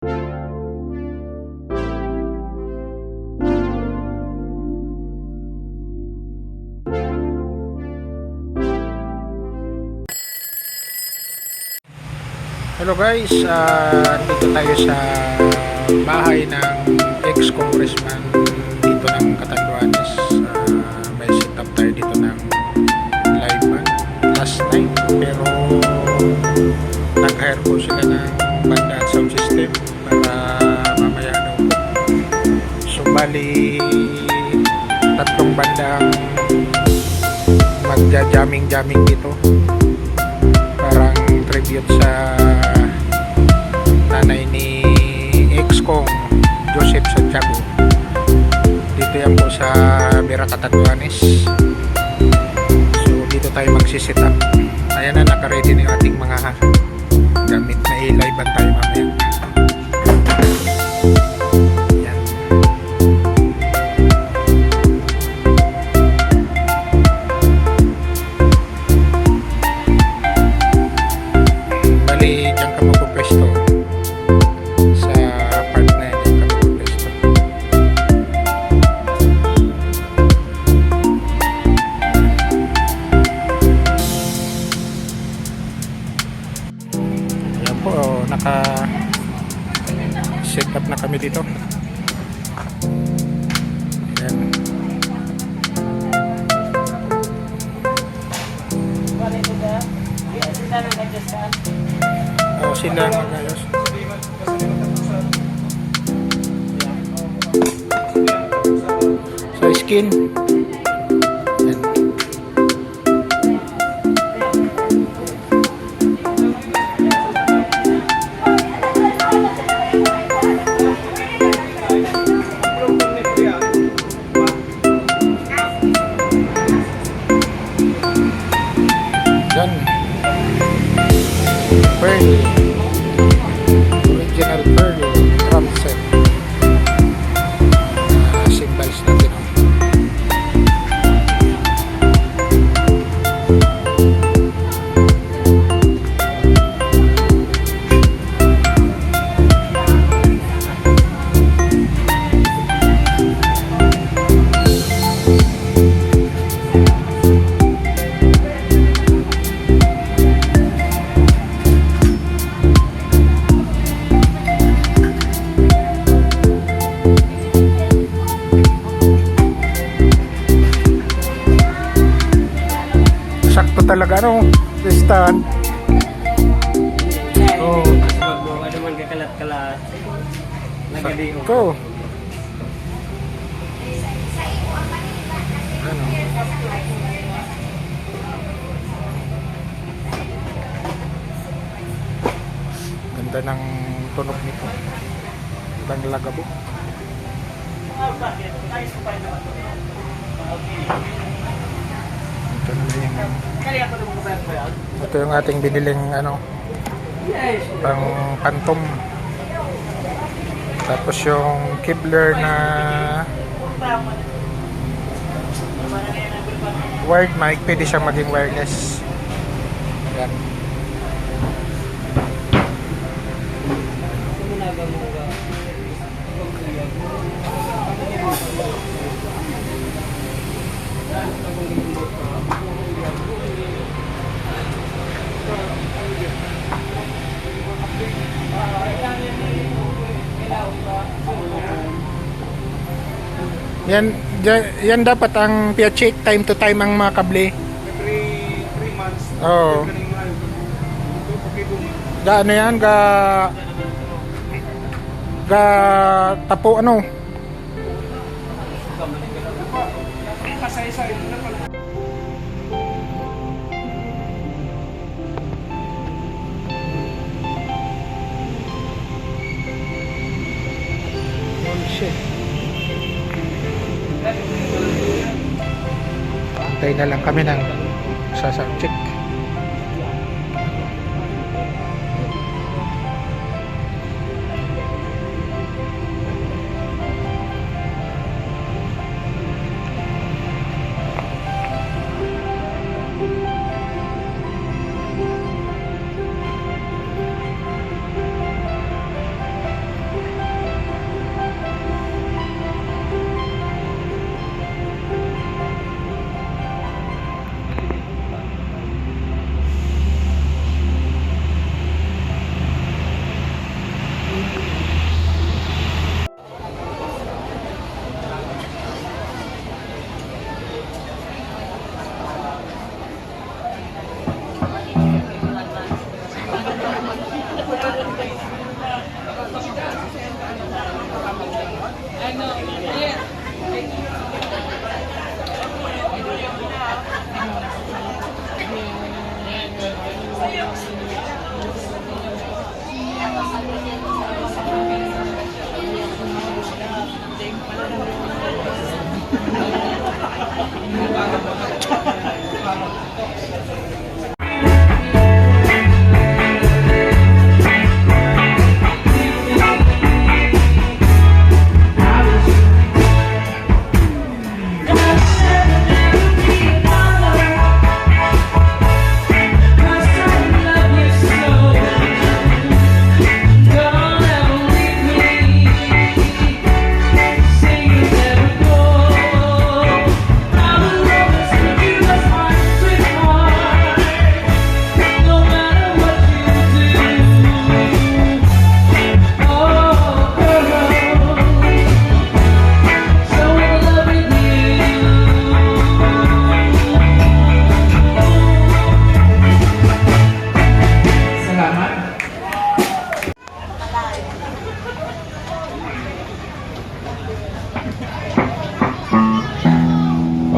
Hello guys, dito tayo sa bahay ng ex-congressman dito ng Catanduanes. May setup tayo dito ng live band last night, pero nag-hire po sila ng banda at sound system para mamaya daw po. So bali tatlong bandang magja-jamming dito, parang tribute sa nanay ni ex-kong Joseph Santiago. Dito yan po sa Vera Catanduanes. So dito tayo magsiset up. Ayan na, naka-ready na yung ating mga gamit na i-live tayo mamaya. Yan. Bali, dyan ka magpupesto. Sa part na yan, dyan ka magpupesto. Ayan po, naka-set up na kami dito. Ayan. Sila ang mag-ayos. Sa skin. Ayan. Yan. Pearl. Original pearl drum set. Cymbals natin. Sakto talaga, ano? Stand. Oh. Ada man kakalat-kalat. Nagadiho. Sakto. Ano? Ganda ng tunog nito. Gandang lagabo. Ito yung ating biniling ano, pang pantom. Tapos yung Kibler na wired mic, pwede siyang maging wireless. Yan. Yan dapat ang check time to time ang mga kable. Every 3 months. Oo. Ano yan? Tapo ano? Kasay-say na pala. Antay na lang kami ng sound check.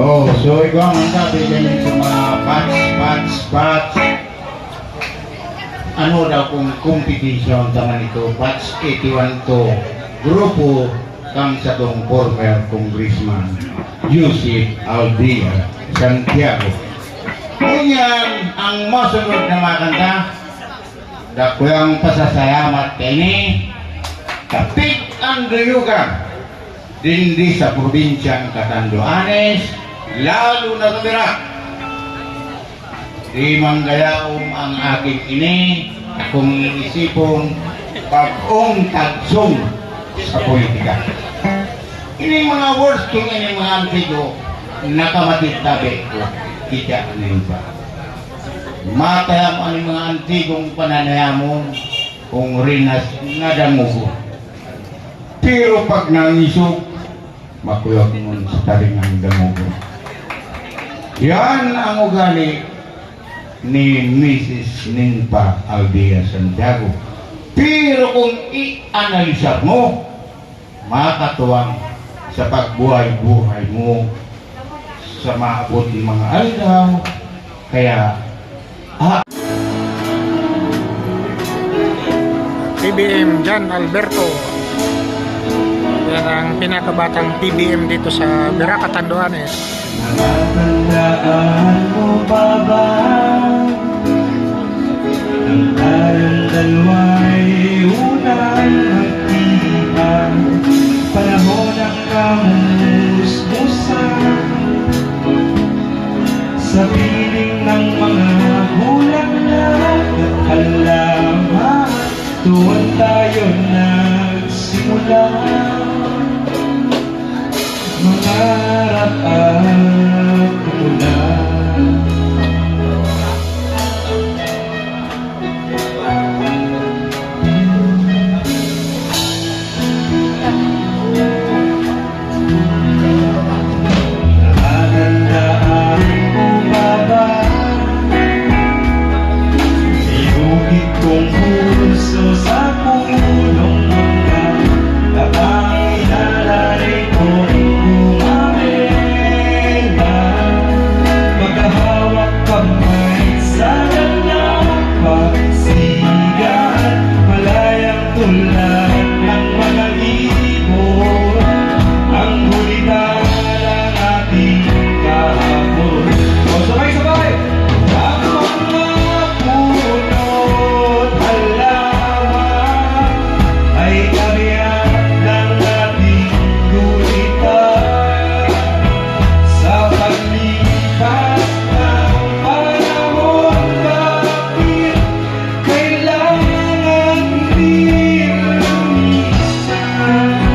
Oh, so ikaw ang sabi ganyan sa mga batch. Ano daw kung competition taman ito, batch 81 to, grupo kang sa tong former congressman, Yusip Aldia Santiago. Kunyan ang masunod na makanta, dakuyang pasasalamat kini Kapit Andreyuga, dindi sa probinsyang Catanduanes, lalo na tumira. Di manggayaom ang aking ini, akong iisipong pag-ong tagsong sa politika. Ini mga words kung ini mga antigo, nakamatid tabi ko, kita ano ba? Matayam ang mga antigong pananayamon, kung rinas nadamugo. Pero pag nangisog, makuyog mo sa taringang damugo. Yan ang ugali ni Mrs. Ninpa Aldia Santiago. Pero kung i-analisa mo, makatuwang sa pagbuhay-buhay mo sa maabot ng mga araw. Kaya, PBM John Alberto. Yan ang pinakabatang PBM dito sa Bira, Catanduanes. Natatandaan mo pa ba nang tayong dalawa'y unang magkita, panahon ng kamusmusan sa piling ng mga bulaklak at halaman, doon tayo nagsimula mangarap at umulan. Nakatandaan mo ba ba ihukit kong puso sa punong mangga, habang inalalay kong umamela, magkahawak kamay sa ganyang pagsigan, malayang tulad ng mga ibon, ang hulita ng ating kahapon. O sabay-sabay! Ang mga puno't halaman ay kariyan ng ating gulita. Sa paglipas ng panahon, bakit kailangan din lumisan?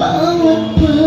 bawat